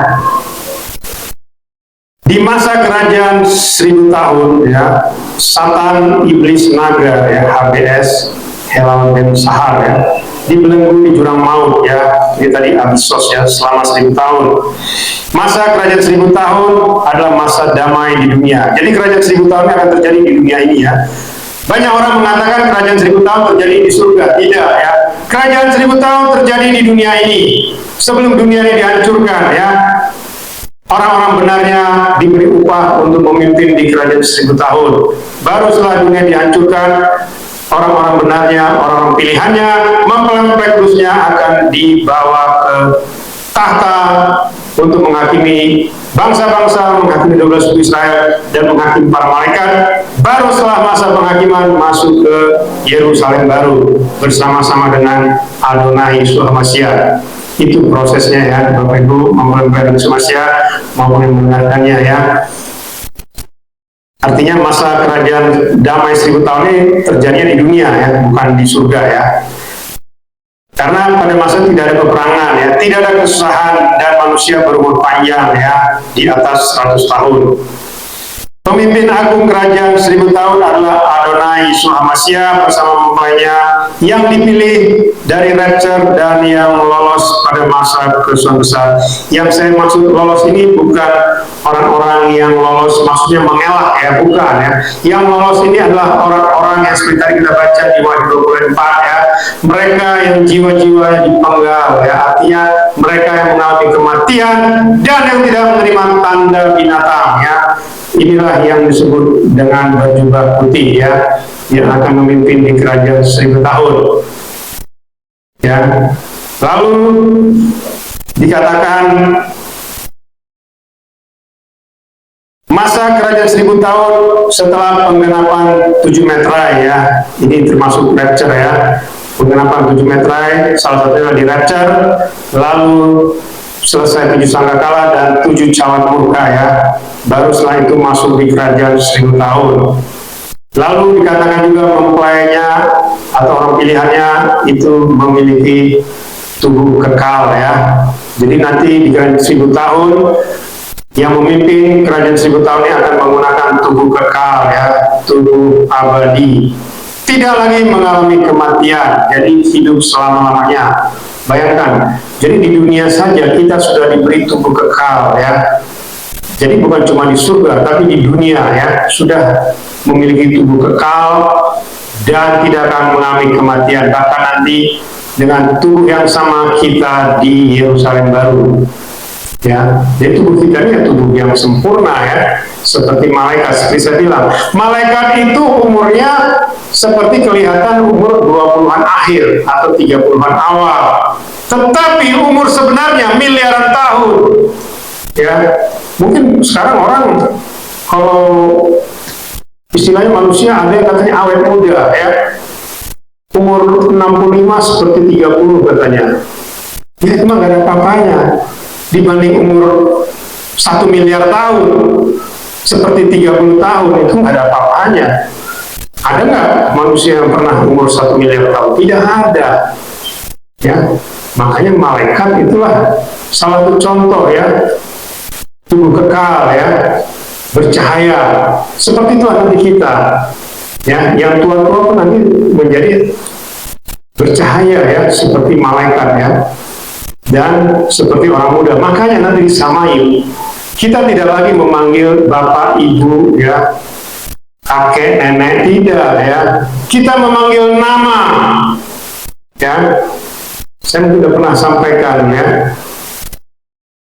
Di masa kerajaan 1000 tahun ya, Satan, iblis, naga ya, HBS, Helam dan Sahar ya, dibelenggu di jurang maut ya. Ini tadi Abissos ya, selama 1000 tahun. Masa kerajaan 1000 tahun adalah masa damai di dunia. Jadi kerajaan 1000 tahun akan terjadi di dunia ini ya. Banyak orang mengatakan kerajaan 1000 tahun terjadi di surga. Tidak ya. Kerajaan 1000 tahun terjadi di dunia ini. Sebelum dunia ini dihancurkan ya, orang-orang benarnya diberi upah untuk memimpin di kerajaan 1000 tahun. Baru setelah dunia dihancurkan, orang-orang benarnya, orang-orang pilihannya, mempelai kudusnya akan dibawa ke tahta untuk menghakimi bangsa-bangsa, menghakimi 12 suku Israel, dan menghakimi para malaikat. Baru setelah masa penghakiman masuk ke Yerusalem baru bersama-sama dengan Adonai Yeshua Mashiach. Itu prosesnya ya, Bapak Ibu, mempelai Yeshua Mashiach maupun yang mendengarkannya ya. Artinya masa kerajaan damai 1000 tahun ini terjadinya di dunia ya, bukan di surga ya. Karena pada masa tidak ada peperangan ya, tidak ada kesusahan, dan manusia berumur panjang ya, di atas 100 tahun. Pemimpin agung kerajaan 1000 tahun adalah Adonai Yeshua Mashiach bersama mempelainya yang dipilih dari rapture dan yang lolos pada masa kesusahan besar. Yang saya maksud lolos ini bukan orang-orang yang lolos maksudnya mengelak ya, bukan ya. Yang lolos ini adalah orang-orang yang seperti tadi kita baca di Wahyu 24 ya. Mereka yang jiwa-jiwanya dipenggal ya, artinya mereka yang mengalami kematian dan yang tidak menerima tanda binatang ya. Inilah yang disebut dengan berjubah putih ya, yang akan memimpin di kerajaan 1000 tahun ya. Lalu dikatakan masa kerajaan 1000 tahun setelah penggenapan 7 metrai ya. Ini termasuk rapture ya. Penggenapan 7 metrai salah satunya di rapture. Lalu selesai 7 sangkakala dan 7 cawan murka ya. Baru setelah itu masuk di kerajaan 1000 tahun. Lalu dikatakan juga mempelainya atau orang pilihannya itu memiliki tubuh kekal ya. Jadi nanti di kerajaan 1000 tahun yang memimpin kerajaan 1000 tahun ini akan menggunakan tubuh kekal ya, tubuh abadi. Tidak lagi mengalami kematian, jadi hidup selama-lamanya. Bayangkan, jadi di dunia saja kita sudah diberi tubuh kekal ya. Jadi bukan cuma di surga, tapi di dunia ya, sudah memiliki tubuh kekal dan tidak akan mengalami kematian. Bahkan nanti dengan tubuh yang sama kita di Yerusalem baru. Ya, jadi tubuh kita ini tubuh yang sempurna ya, seperti malaikat. Seperti saya bilang, malaikat itu umurnya seperti kelihatan umur 20-an akhir atau 30-an awal. Tetapi umur sebenarnya miliaran tahun. Ya, mungkin sekarang orang kalau istilahnya manusia ada yang katanya awet muda ya. Umur 65 seperti 30 katanya. Ya itu mah gak ada apa-apanya dibanding umur 1 miliar tahun seperti 30 tahun, itu nggak ada apa-apanya. Ada nggak manusia yang pernah umur 1 miliar tahun? Tidak ada. Ya, makanya malaikat itulah salah satu contoh ya, tubuh kekal ya, bercahaya. Seperti itu nanti kita. Ya, yang tua-tua pun nanti menjadi bercahaya ya, seperti malaikat ya. Dan seperti orang muda, makanya nanti disamai. Kita tidak lagi memanggil bapak, ibu, ya, kakek, nenek, tidak ya. Kita memanggil nama, ya. Saya sudah pernah sampaikan ya.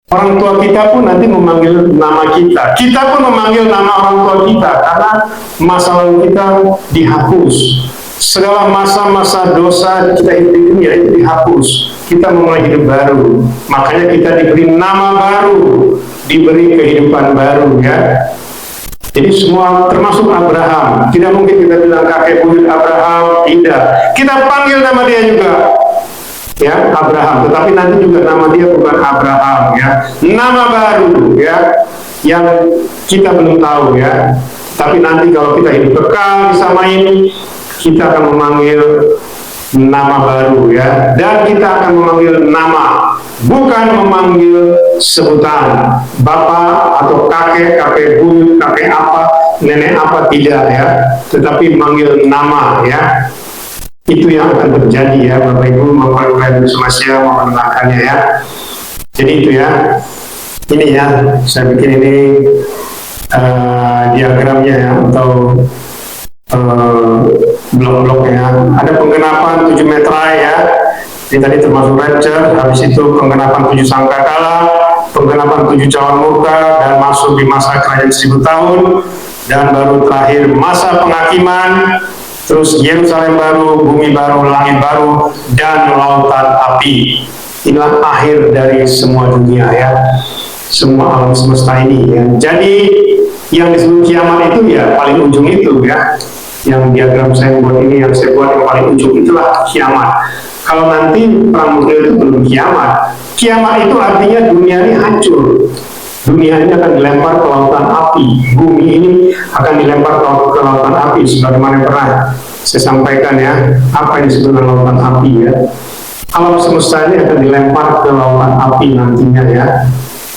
Orang tua kita pun nanti memanggil nama kita. Kita pun memanggil nama orang tua kita karena masa lalu kita dihapus. Segala masa-masa dosa kita di dunia itu dihapus. Kita memulai hidup baru. Makanya kita diberi nama baru, diberi kehidupan baru ya. Jadi semua termasuk Abraham. Tidak mungkin kita bilang kakek buyut Abraham, tidak. Kita panggil nama dia juga. Ya, Abraham. Tetapi nanti juga nama dia bukan Abraham ya. Nama baru ya yang kita belum tahu ya. Tapi nanti kalau kita hidup kekal bersama ini, kita akan memanggil nama baru ya, dan kita akan memanggil nama, bukan memanggil sebutan bapak atau kakek, kakek buyut, kakek apa, nenek apa, tidak ya, tetapi memanggil nama ya. Itu yang akan terjadi ya, Bapak Ibu, maupun Indonesia mau menenangkannya ya. Jadi itu ya, ini ya, saya bikin ini diagramnya ya, atau blok-bloknya. Ada penggenapan 7 metra ya, ini tadi termasuk rapture, habis itu penggenapan 7 sangkakala, penggenapan 7 cawan murka, dan masuk di masa kerajaan 1000 tahun, dan baru terakhir masa penghakiman, terus Yerusalem baru, bumi baru, langit baru, dan lautan api. Inilah akhir dari semua dunia ya, semua alam semesta ini ya. Jadi yang disebut kiamat itu ya paling ujung itu ya. Yang diagram saya buat ini, yang saya buat yang paling ujung itulah kiamat. Kalau nanti perang nuklir itu belum kiamat. Kiamat itu artinya dunia ini hancur. Dunia ini akan dilempar ke lautan api. Bumi ini akan dilempar ke lautan api. Sebagaimana pernah saya sampaikan ya, apa yang disebut dengan lautan api ya. Alam semesta ini akan dilempar ke lautan api nantinya ya.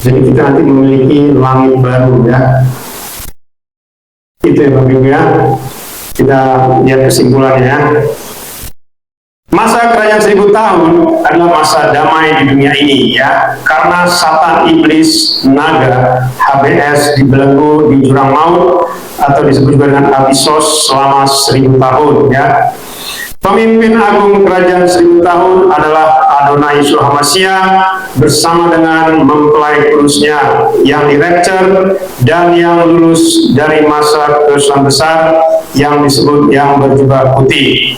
Jadi kita nanti memiliki langit baru ya. Itu ya Bapak Ibu ya. Kita lihat kesimpulannya. Masa kerajaan 1000 tahun adalah masa damai di dunia ini ya, karena Satan, iblis, naga, HBS dibelenggu di jurang maut atau disebut juga dengan Abisos selama 1000 tahun ya. Pemimpin agung kerajaan 1000 tahun adalah Adonai Yeshua Hamashiach bersama dengan mempelai kudusnya yang di-rapture dan yang lulus dari masa kesusahan besar yang disebut yang berjubah putih.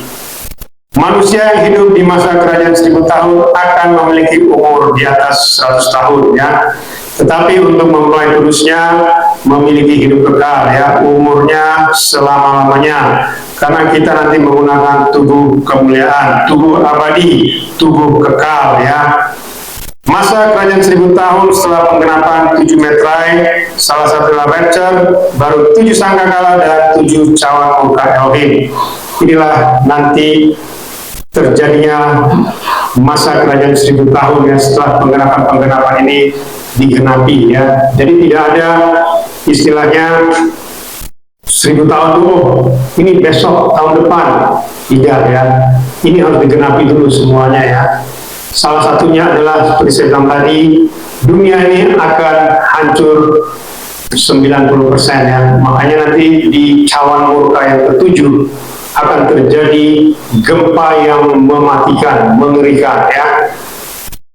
Manusia yang hidup di masa kerajaan 1000 tahun akan memiliki umur di atas 100 tahun ya. Tetapi untuk mempelai kudusnya memiliki hidup kekal ya, umurnya selama-lamanya. Karena kita nanti menggunakan tubuh kemuliaan, tubuh abadi, tubuh kekal ya. Masa kerajaan 1000 tahun setelah penggenapan 7 metrai, salah satu adalah rapture, baru 7 sangkakala dan 7 cawan murka Elohim. Inilah nanti terjadinya masa kerajaan 1000 tahun ya, setelah penggenapan ini digenapi ya. Jadi tidak ada istilahnya 1000 tahun dulu, ini besok, tahun depan, tidak ya. Ini harus digenapi dulu semuanya ya. Salah satunya adalah seperti saya bilang tadi, dunia ini akan hancur 90% ya. Makanya nanti di cawan murka yang ketujuh akan terjadi gempa yang mematikan, mengerikan ya.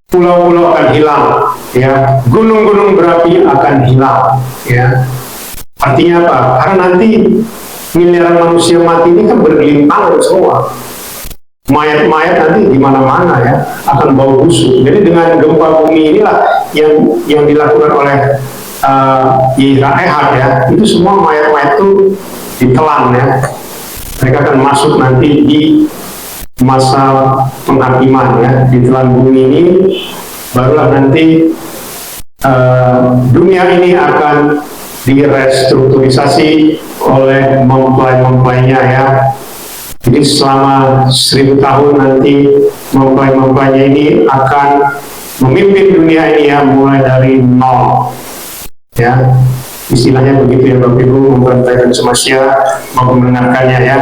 Pulau-pulau akan hilang ya, gunung-gunung berapi akan hilang ya. Artinya apa? Karena nanti miliaran manusia mati ini kan bergelimpangan semua. Mayat-mayat nanti di mana-mana ya, akan bau busuk. Jadi dengan gempa bumi inilah yang dilakukan oleh Yehirat ya, itu semua mayat-mayat itu ditelan ya. Mereka akan masuk nanti di masa penghakiman ya, ditelan bumi ini, barulah nanti dunia ini akan direstrukturisasi oleh mempelai-mempelainya ya. Jadi selama 1000 tahun nanti mempelai-mempelainya ini akan memimpin dunia ini ya, mulai dari nol ya, istilahnya begitu ya Bapak Ibu, mempelai semesta mau mendengarkannya ya.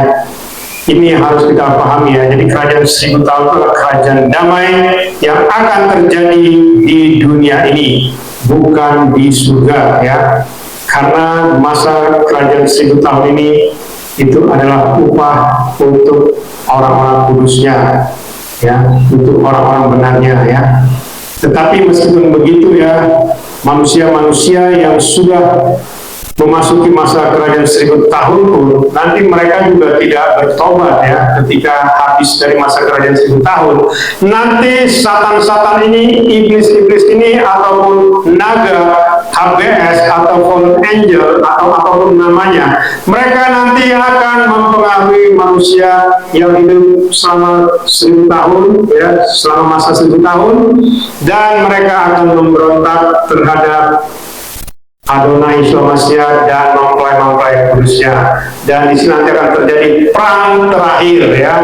Ini yang harus kita pahami ya. Jadi kerajaan 1000 tahun itu adalah kerajaan damai yang akan terjadi di dunia ini, bukan di surga ya. Karena masa kerajaan 1000 tahun ini itu adalah upah untuk orang-orang kudusnya ya, untuk orang-orang benarnya ya. Tetapi meskipun begitu ya, manusia-manusia yang sudah memasuki masa kerajaan 1000 tahun pun nanti mereka juga tidak bertobat ya ketika habis dari masa kerajaan 1000 tahun. Nanti satan-satan ini, iblis-iblis ini, ataupun naga, HBS, atau fallen angel, atau apapun namanya, mereka nanti akan mempengaruhi manusia yang hidup selama 1000 tahun ya, selama masa 1000 tahun, dan mereka akan memberontak terhadap Adonai Yeshua dan mempelai-mempelai kudusnya. Dan di sini nanti akan terjadi perang terakhir ya.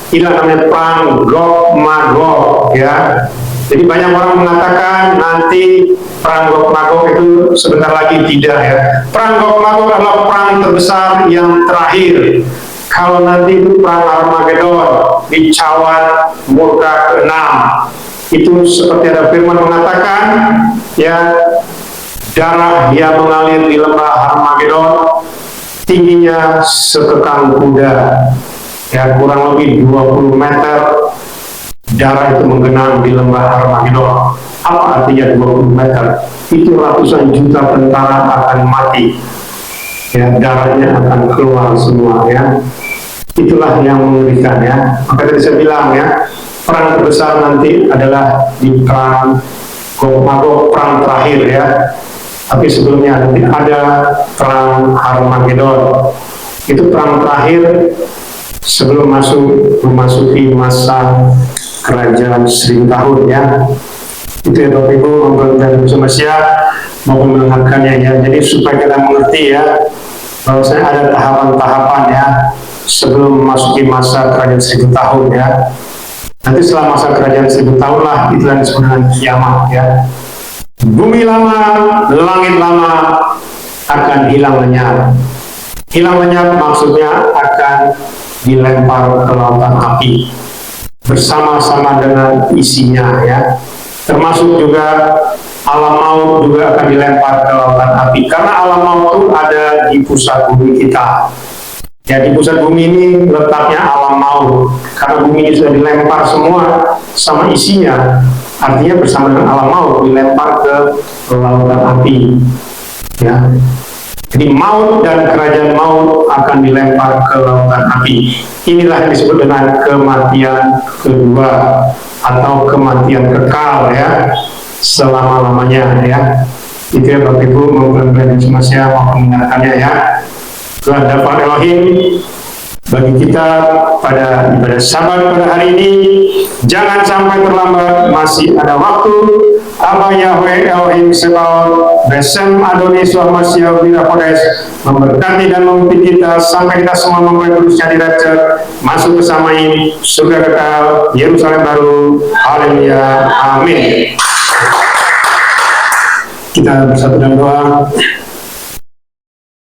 Ini namanya perang Gog Magog ya. Jadi banyak orang mengatakan nanti perang Gog Magog itu sebentar lagi, tidak ya. Perang Gog Magog adalah perang terbesar yang terakhir. Kalau nanti itu perang Armageddon di cawan murka ke-6, itu seperti ada firman mengatakan ya, darah yang mengalir di lembah Armageddon tingginya sekekang kuda ya, kurang lebih 20 meter. Darah itu menggenang di lembah Armageddon. Apa artinya 20 meter? Itu ratusan juta tentara akan mati ya, darahnya akan keluar semua ya. Itulah yang mengerikan ya. Maka tadi saya bilang ya, perang terbesar nanti adalah di perang Gog Magog, perang terakhir ya. Tapi sebelumnya nanti ada perang Armageddon. Itu perang terakhir sebelum memasuki masa kerajaan 1000 tahun ya. Itu ya Bapak Ibu, mempelai semesta mau mendengarkannya ya. Jadi supaya kita mengerti ya, bahwasanya ada tahapan-tahapan ya sebelum memasuki masa kerajaan 1000 tahun ya. Nanti setelah masa kerajaan 1000 tahun lah, itu yang disebut dengan kiamat ya. Bumi lama, langit lama akan hilang lenyap. Hilang lenyap maksudnya akan dilempar ke lautan api bersama-sama dengan isinya ya. Termasuk juga alam maut juga akan dilempar ke lautan api, karena alam maut itu ada di pusat bumi kita. Ya, di pusat bumi ini letaknya alam maut. Karena bumi ini sudah dilempar semua sama isinya, artinya bersama dengan alam maut dilempar ke lautan api ya. Jadi maut dan kerajaan maut akan dilempar ke lautan api. Inilah yang disebut dengan kematian kedua atau kematian kekal ya, selama-lamanya ya. Itu ya Bapak Ibu, mempelai semesta mau mendengarkannya ya. Tuhan dapat Elohim bagi kita pada ibadah Sabat pada hari ini, jangan sampai terlambat, masih ada waktu. Abah Yahweh Elohim Sebaot Besem Adonai Suhamasya Bila Kodes memberkati dan memimpin kita sampai kita semua memulai kudusnya di Raja masuk bersama ini surga kekal Yerusalem baru. Haleluya, amin. Kita bersatu dalam doa.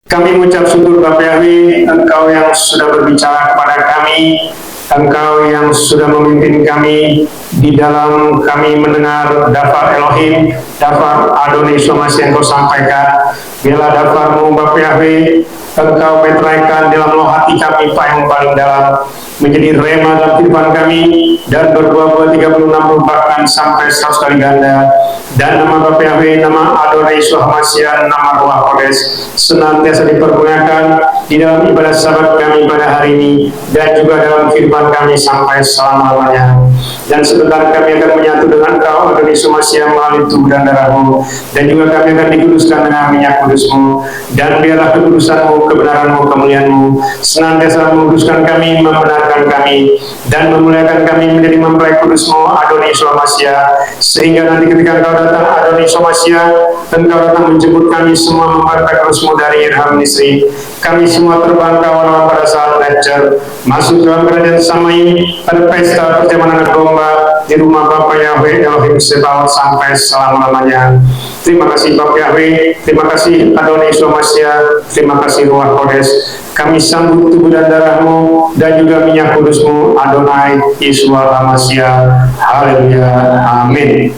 Kami mengucap syukur Bapak Yahweh, Engkau yang sudah berbicara kepada kami Engkau yang sudah memimpin kami di dalam kami mendengar dafar Elohim, dafar Adonai Somasi yang Kau sampaikan. Biarlah dafarmu Bapak Yahweh Engkau meteraikan dalam loh hati kami Pak yang paling dalam, menjadi rema dalam kehidupan kami, dan berbuah-buah 30, 60 bahkan sampai 100 kali ganda. Dan nama Bapak Yahweh, nama Adonai Suhamasian, nama Ruach Kodes senantiasa dipergunakan di dalam ibadah sabat kami pada hari ini, dan juga dalam kehidupan kami sampai selama-lamanya. Dan sebentar kami akan menyatu dengan Kau Adonai Suhamasian melalui tubuh dan darah-Mu, dan juga kami akan dikuduskan dengan minyak kudus-Mu. Dan biarlah kekudusan-Mu, kebenaran-Mu, kemuliaan-Mu senantiasa menguduskan kami, membenarkan kami, dan memuliakan kami menjadi mempelai kudus-Mu Adonai Somasia, sehingga nanti ketika Engkau datang Adonai Somasia, Engkau datang menjemput kami semua mempelai kudus-Mu dari Irham Nisri. Kami semua terbang kawal pada saat lecture masuk dalam kerajaan Samai pada pesta perjalanan domba di rumah Bapa Yahweh Elohim Sebaot sampai selama-lamanya. Terima kasih Bapak Yahweh, terima kasih Adonai Somasia, terima kasih Ruach Kodes. Kami sambut tubuh dan darah-Mu dan juga minyak kudus-Mu Adonai Yeshua HaMashiach. Haleluya. Amin.